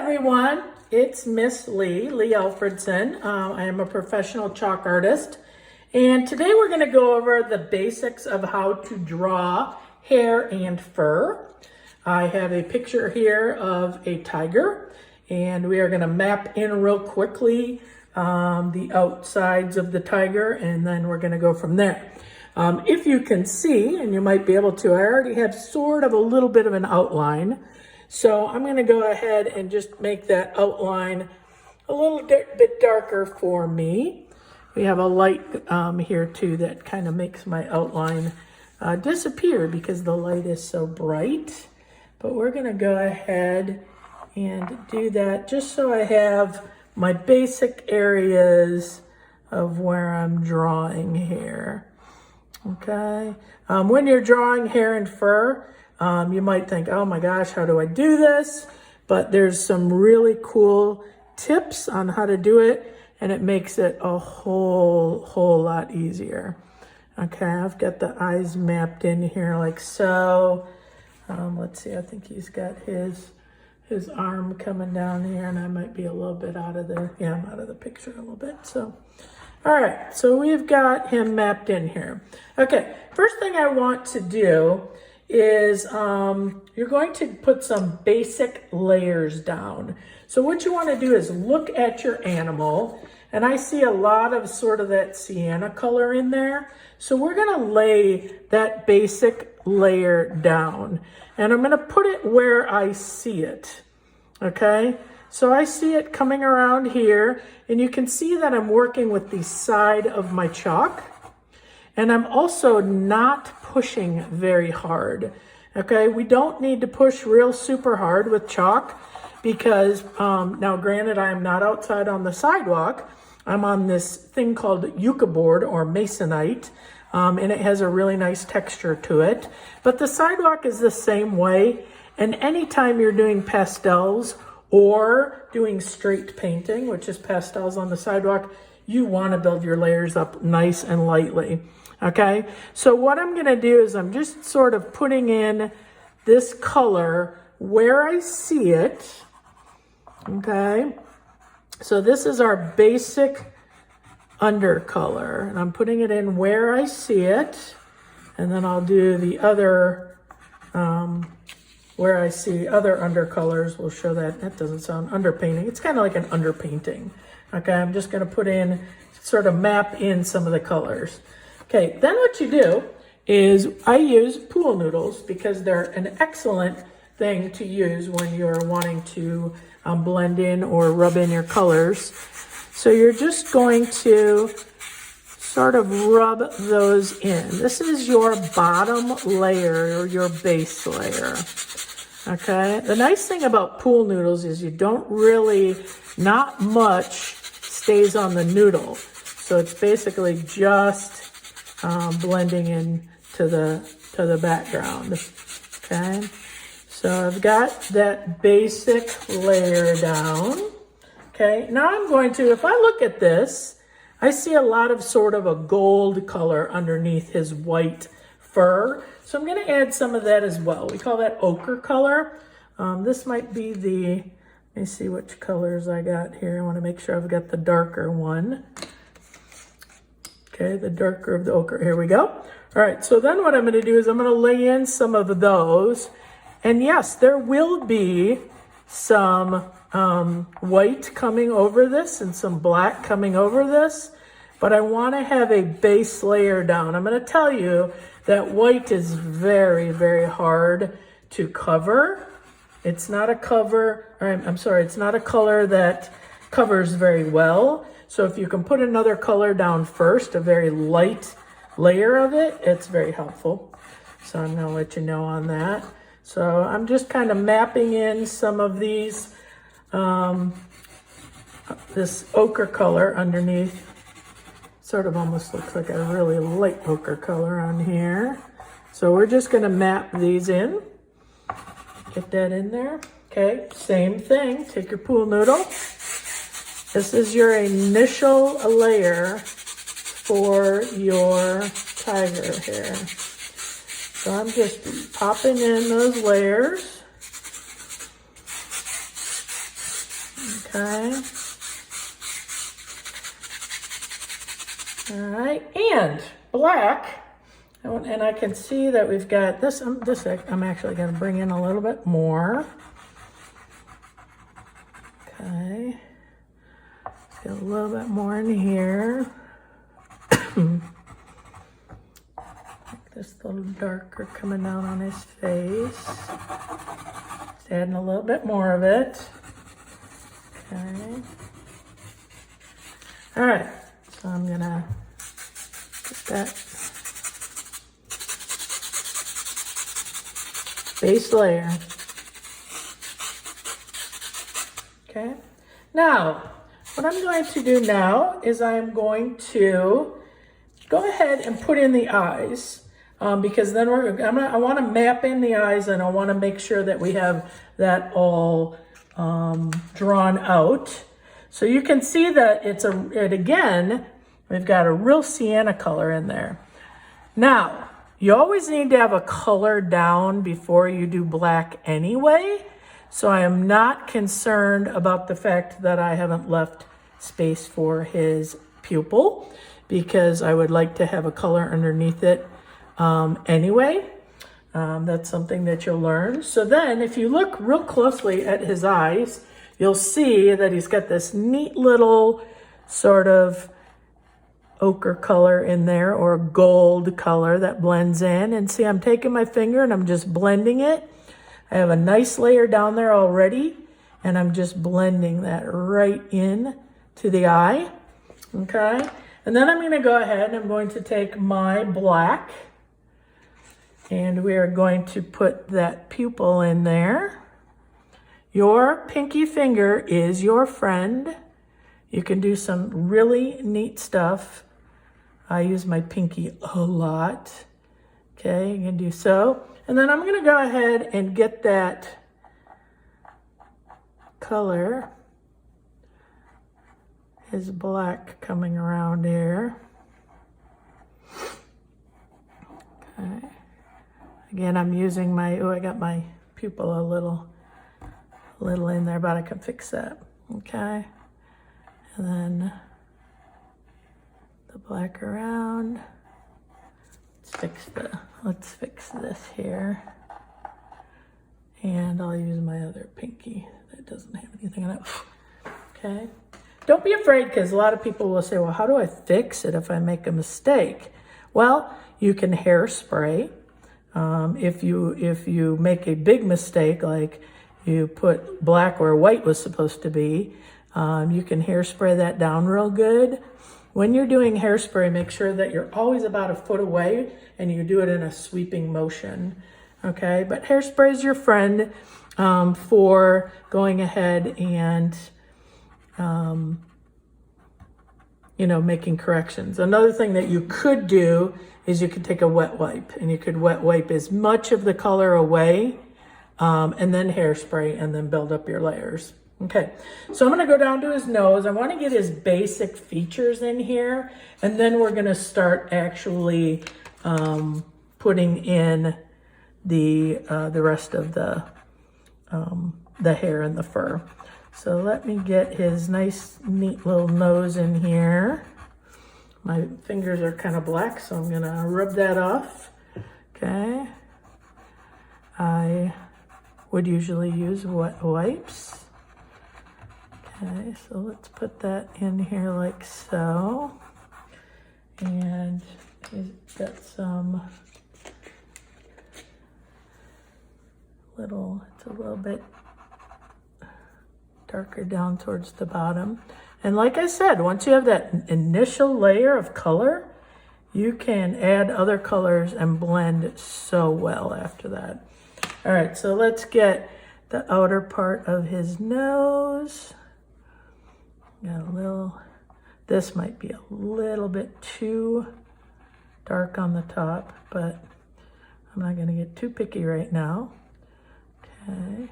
everyone, it's Miss Leigh Alfredson. I am a professional chalk artist, and today we're going to go over the basics of how to draw hair and fur. I have a picture here of a tiger, and we are going to map in real quickly the outsides of the tiger, and then we're going to go from there. If you can see, and you might be able to, I already have sort of a little bit of an outline. So I'm going to go ahead and just make that outline a little bit darker for me. We have a light here too that kind of makes my outline disappear because the light is so bright. But we're going to go ahead and do that just so I have my basic areas of where I'm drawing here. Okay. When you're drawing hair and fur, you might think, oh my gosh, how do I do this? But there's some really cool tips on how to do it, and it makes it a whole lot easier. Okay, I've got the eyes mapped in here like so. Let's see, I think he's got his arm coming down here, and I might be a little bit out of the, yeah, I'm out of the picture a little bit, so. All right, so we've got him mapped in here. Okay, first thing I want to do is you're going to put some basic layers down. So what you want to do is look at your animal, and I see a lot of sort of that sienna color in there. So we're going to lay that basic layer down, and I'm going to put it where I see it. Okay, so I see it coming around here, and you can see that I'm working with the side of my chalk. And I'm also not pushing very hard, okay? We don't need to push real super hard with chalk because, now granted, I am not outside on the sidewalk. I'm on this thing called yucca board or masonite, and it has a really nice texture to it. But the sidewalk is the same way, and anytime you're doing pastels or doing straight painting, which is pastels on the sidewalk, you want to build your layers up nice and lightly. Okay, so what I'm going to do is I'm just sort of putting in this color where I see it. Okay, so this is our basic undercolor, and I'm putting it in where I see it, and then I'll do the other, where I see other undercolors. We'll show that. That doesn't sound underpainting. It's kind of like an underpainting. Okay, I'm just going to put in, sort of map in some of the colors. Okay, then what you do is I use pool noodles because they're an excellent thing to use when you're wanting to blend in or rub in your colors. So you're just going to sort of rub those in. This is your bottom layer or your base layer. Okay, the nice thing about pool noodles is you don't really, not much stays on the noodle. So it's basically just blending in to the background. Okay, so I've got that basic layer down. Okay, now I'm going to, if I look at this, I see a lot of sort of a gold color underneath his white fur. So I'm going to add some of that as well. We call that ochre color. This might be the, let me see which colors I got here. I want to make sure I've got the darker one. Okay, the darker of the ochre. Here we go. All right, so then what I'm going to do is I'm going to lay in some of those. And yes, there will be some white coming over this and some black coming over this. But I want to have a base layer down. I'm going to tell you that white is very hard to cover. It's not a cover, I'm sorry, it's not a color that covers very well. So if you can put another color down first, a very light layer of it, it's very helpful. So I'm going to let you know on that. So I'm just kind of mapping in some of these, this ochre color underneath. Sort of almost looks like a really light ochre color on here. So we're just going to map these in. Get that in there. Okay, same thing. Take your pool noodle. This is your initial layer for your tiger hair. So I'm just popping in those layers. Okay. All right, and black, and I can see that we've got this. I'm actually going to bring in a little bit more. Okay, let's get a little bit more in here. Like this little darker coming down on his face. Just adding a little bit more of it. Okay. All right, so I'm gonna get that base layer. Okay, now what I'm going to do now is I'm going to go ahead and put in the eyes because then I want to map in the eyes, and I want to make sure that we have that all drawn out. So you can see that again, we've got a real sienna color in there. Now, you always need to have a color down before you do black anyway. So I am not concerned about the fact that I haven't left space for his pupil, because I would like to have a color underneath it anyway. That's something that you'll learn. So then if you look real closely at his eyes, you'll see that he's got this neat little sort of ochre color in there, or gold color that blends in. And see, I'm taking my finger and I'm just blending it. I have a nice layer down there already, and I'm just blending that right in to the eye. Okay, and then I'm going to go ahead and I'm going to take my black, and we are going to put that pupil in there. Your pinky finger is your friend. You can do some really neat stuff. I use my pinky a lot. Okay, you can do so. And then I'm going to go ahead and get that color, his black, coming around here. Okay. Again, I'm using my, I got my pupil a little in there, but I can fix that. Okay. And then the black around. Let's fix this here. And I'll use my other pinky that doesn't have anything in it. Okay. Don't be afraid, because a lot of people will say, well, how do I fix it if I make a mistake? Well, you can hairspray. If you make a big mistake, like you put black where white was supposed to be, you can hairspray that down real good. When you're doing hairspray, make sure that you're always about a foot away and you do it in a sweeping motion. Okay, but hairspray is your friend for going ahead and making corrections. Another thing that you could do is you could take a wet wipe, and you could wet wipe as much of the color away, and then hairspray, and then build up your layers. Okay, so I'm going to go down to his nose. I want to get his basic features in here, and then we're going to start actually putting in the rest of the hair and the fur. So let me get his nice, neat little nose in here. My fingers are kind of black, so I'm going to rub that off. Okay. I would usually use wet wipes. Okay, so let's put that in here like so. And he's got some it's a little bit darker down towards the bottom. And like I said, once you have that initial layer of color, you can add other colors and blend so well after that. All right, so let's get the outer part of his nose. Got this might be a little bit too dark on the top, but I'm not gonna get too picky right now. Okay.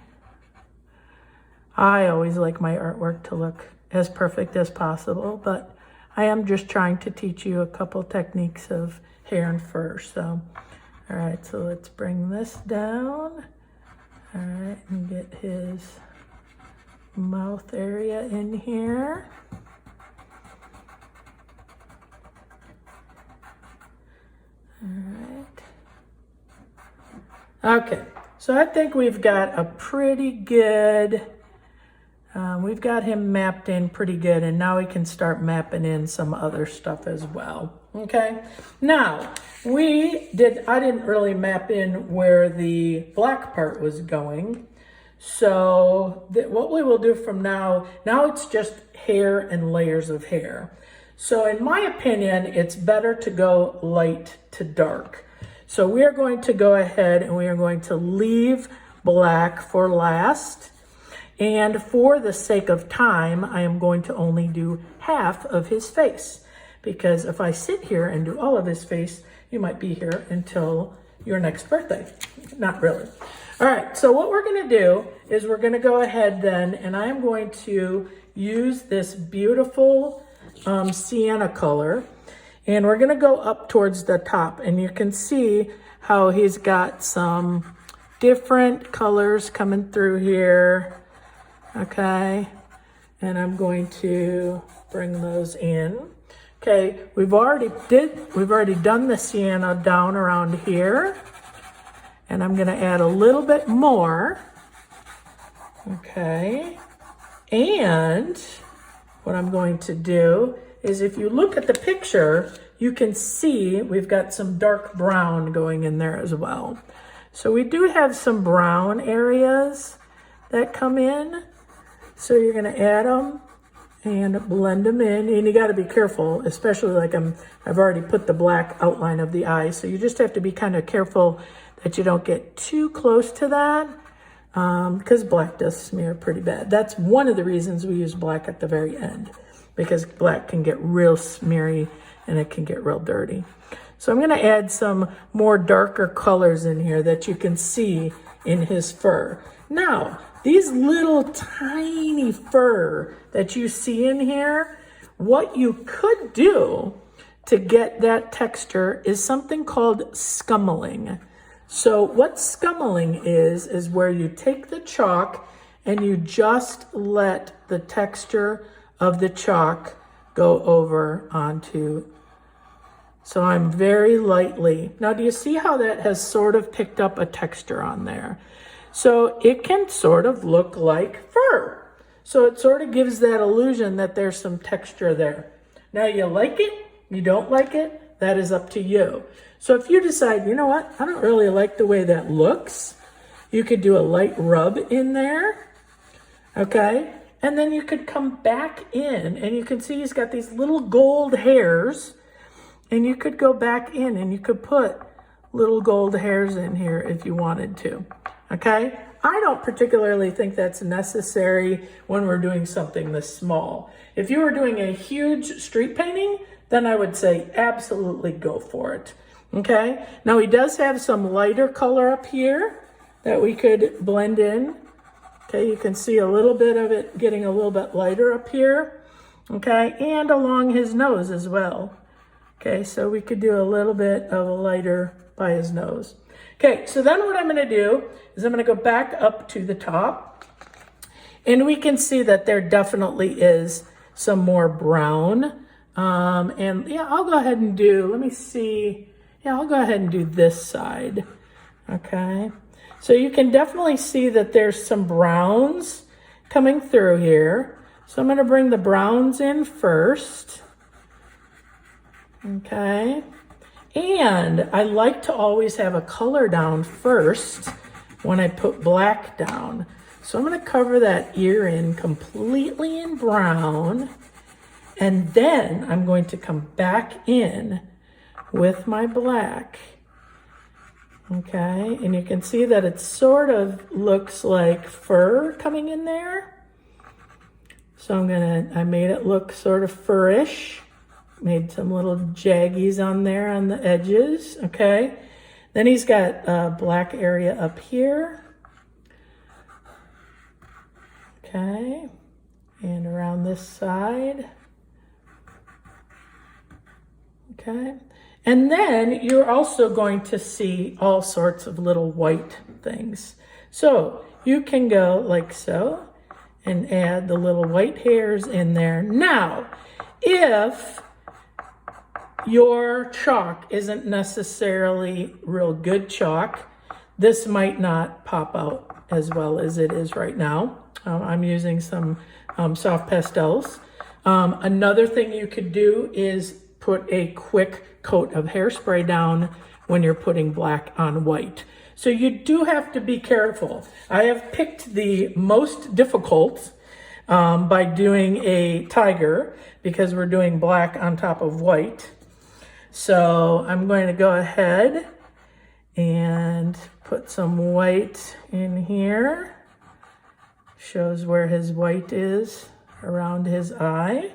I always like my artwork to look as perfect as possible, but I am just trying to teach you a couple techniques of hair and fur. So, all right, so let's bring this down. All right, and get his mouth area in here. All right. Okay, so I think we've got a pretty good, we've got him mapped in pretty good, and now we can start mapping in some other stuff as well. Okay, now I didn't really map in where the black part was going. So what we will do from now it's just hair and layers of hair. So in my opinion, it's better to go light to dark. So we are going to go ahead and we are going to leave black for last. And for the sake of time, I am going to only do half of his face. Because if I sit here and do all of his face, you might be here until your next birthday. Not really. All right, so what we're gonna do is we're gonna go ahead then, and I am going to use this beautiful sienna color, and we're gonna go up towards the top, and you can see how he's got some different colors coming through here, okay? And I'm going to bring those in. Okay, we've already done the sienna down around here. And I'm gonna add a little bit more, okay? And what I'm going to do is if you look at the picture, you can see we've got some dark brown going in there as well. So we do have some brown areas that come in. So you're gonna add them and blend them in. And you gotta be careful, especially like I've already put the black outline of the eye. So you just have to be kind of careful that you don't get too close to that because black does smear pretty bad. That's one of the reasons we use black at the very end, because black can get real smeary and it can get real dirty. So I'm gonna add some more darker colors in here that you can see in his fur. Now, these little tiny fur that you see in here, what you could do to get that texture is something called scumbling. So what scumbling is where you take the chalk and you just let the texture of the chalk go over onto. So I'm very lightly. Now, do you see how that has sort of picked up a texture on there? So it can sort of look like fur. So it sort of gives that illusion that there's some texture there. Now, you like it, you don't like it, that is up to you. So if you decide, you know what, I don't really like the way that looks, you could do a light rub in there, okay? And then you could come back in and you can see he's got these little gold hairs, and you could go back in and you could put little gold hairs in here if you wanted to, okay? I don't particularly think that's necessary when we're doing something this small. If you were doing a huge street painting, then I would say absolutely go for it. Okay, now he does have some lighter color up here that we could blend in. Okay, you can see a little bit of it getting a little bit lighter up here. Okay, and along his nose as well. Okay, so we could do a little bit of a lighter by his nose. Okay, so then what I'm gonna do is I'm gonna go back up to the top, and we can see that there definitely is some more brown. And yeah, I'll go ahead and let me see. Yeah, I'll go ahead and do this side, okay? So you can definitely see that there's some browns coming through here. So I'm gonna bring the browns in first, okay? And I like to always have a color down first when I put black down. So I'm gonna cover that ear in completely in brown, and then I'm going to come back in with my black, okay? And you can see that it sort of looks like fur coming in there. So I made it look sort of furrish, made some little jaggies on there on the edges, okay? Then he's got a black area up here, okay? And around this side, okay? And then you're also going to see all sorts of little white things. So you can go like so, and add the little white hairs in there. Now, if your chalk isn't necessarily real good chalk, this might not pop out as well as it is right now. I'm using some soft pastels. Another thing you could do is put a quick coat of hairspray down when you're putting black on white. So you do have to be careful. I have picked the most difficult by doing a tiger because we're doing black on top of white. So I'm going to go ahead and put some white in here. Shows where his white is around his eye.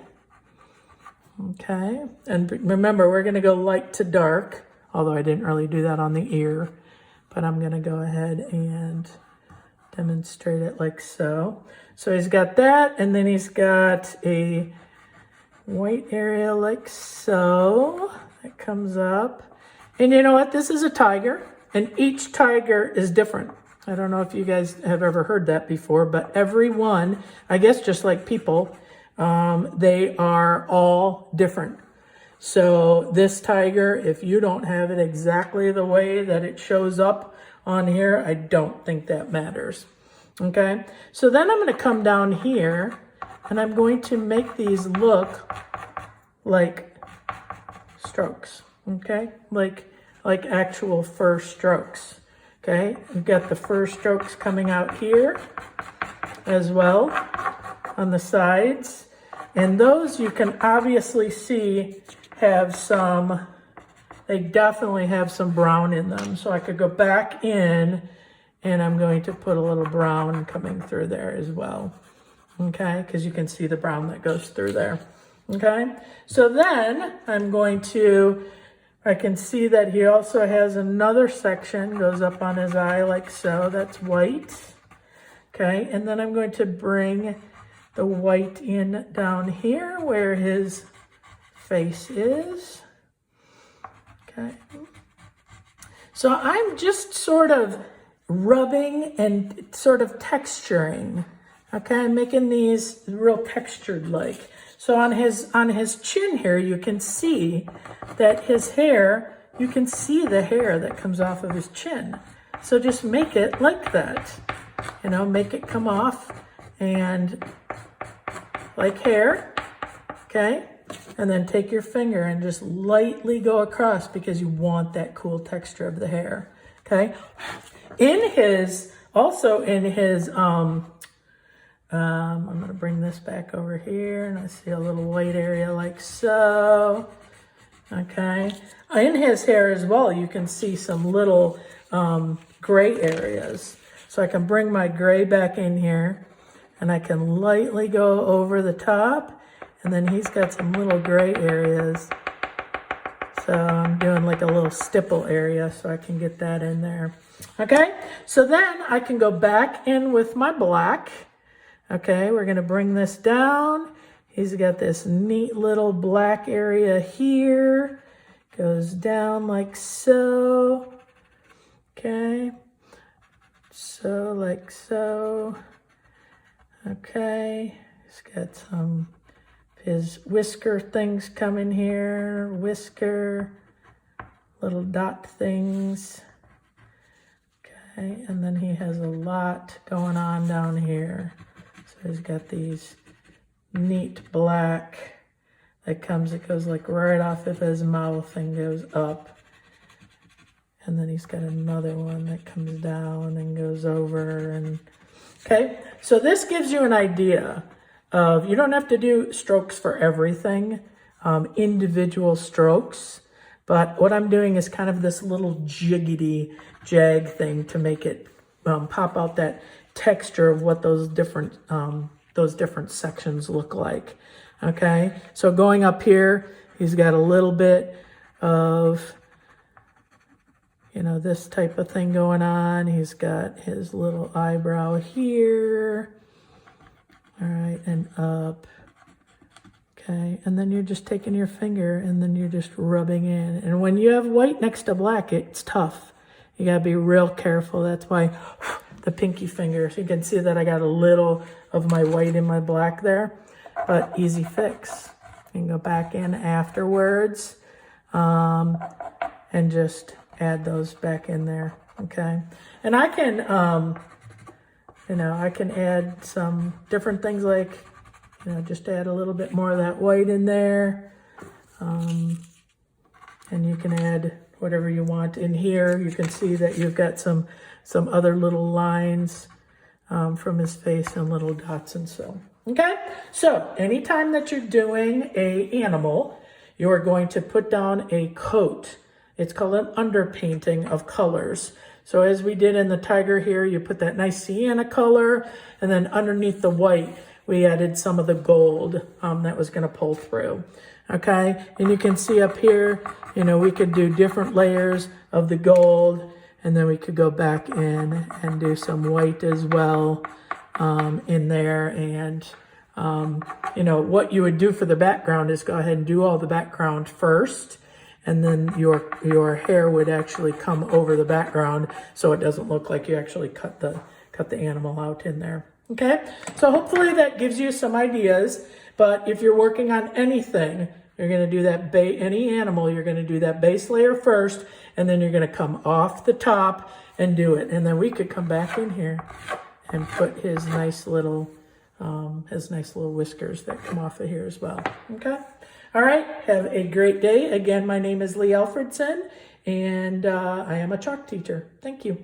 Okay, and remember, we're going to go light to dark, although I didn't really do that on the ear, but I'm going to go ahead and demonstrate it like so. So he's got that, and then he's got a white area like so that comes up. And you know what? This is a tiger, and each tiger is different. I don't know if you guys have ever heard that before, but every one, I guess just like people, they are all different. So this tiger, if you don't have it exactly the way that it shows up on here, I don't think that matters. Okay, so then I'm going to come down here and I'm going to make these look like strokes. Okay, like actual fur strokes. Okay, we've got the fur strokes coming out here as well on the sides. And those you can obviously see have some, they definitely have some brown in them. So I could go back in and I'm going to put a little brown coming through there as well. Okay, because you can see the brown that goes through there. Okay, so then I'm going to, I can see that he also has another section goes up on his eye like so. That's white. Okay, and then I'm going to bring the white in down here where his face is. Okay, so I'm just sort of rubbing and sort of texturing. Okay, I'm making these real textured like. So on his chin here, you can see that his hair, you can see the hair that comes off of his chin. So just make it like that, you know, make it come off and like hair, okay? And then take your finger and just lightly go across because you want that cool texture of the hair, okay? I'm going to bring this back over here and I see a little white area like so. Okay. In his hair as well, you can see some little gray areas. So I can bring my gray back in here and I can lightly go over the top. And then he's got some little gray areas. So I'm doing like a little stipple area so I can get that in there. Okay. So then I can go back in with my black. Okay, we're going to bring this down. He's got this neat little black area here. Goes down like so. Okay. So, like so. Okay. He's got some his whisker things coming here. Whisker. Little dot things. Okay, and then he has a lot going on down here. He's got these neat black that comes, it goes like right off of his mouth and goes up. And then he's got another one that comes down and goes over. And okay, so this gives you an idea of, you don't have to do strokes for everything, individual strokes. But what I'm doing is kind of this little jiggity jag thing to make it pop out that texture of what those different sections look like. Okay, so going up here, he's got a little bit of, you know, this type of thing going on. He's got his little eyebrow here. All right, and up. Okay, and then you're just taking your finger and then you're just rubbing in. And when you have white next to black, it's tough. You gotta be real careful. That's why the pinky finger. So you can see that I got a little of my white in my black there, but easy fix. You can go back in afterwards and just add those back in there, okay? And I can, you know, I can add some different things like, you know, just add a little bit more of that white in there. And you can add whatever you want in here. You can see that you've got some other little lines from his face and little dots and so. Okay, so anytime that you're doing a animal, you are going to put down a coat. It's called an underpainting of colors. So as we did in the tiger here, you put that nice sienna color, and then underneath the white, we added some of the gold that was gonna pull through. Okay, and you can see up here, you know, we could do different layers of the gold, and then we could go back in and do some white as well in there. And, you know, what you would do for the background is go ahead and do all the background first, and then your hair would actually come over the background so it doesn't look like you actually cut the animal out in there. Okay, so hopefully that gives you some ideas. But if you're working on anything, you're going to do that any animal, you're going to do that base layer first, and then you're going to come off the top and do it. And then we could come back in here and put his nice little whiskers that come off of here as well. Okay. All right. Have a great day. Again, my name is Leigh Alfredson, and I am a chalk teacher. Thank you.